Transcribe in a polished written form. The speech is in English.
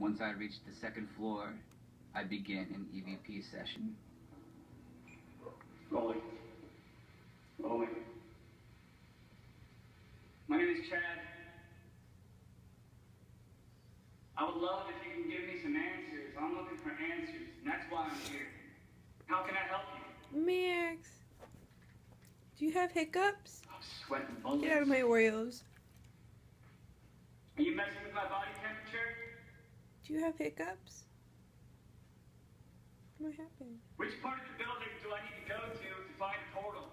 Once I reached the second floor, I began an EVP session. Rolling. My name is Chad. I would love if you can give me some answers. I'm looking for answers, and that's why I'm here. How can I help you? Max, do you have hiccups? I'm sweating bullets. Get out of my Oreos. Are you messing with my body temperature? Do you have hiccups? What happened? Which part of the building do I need to go to find a portal?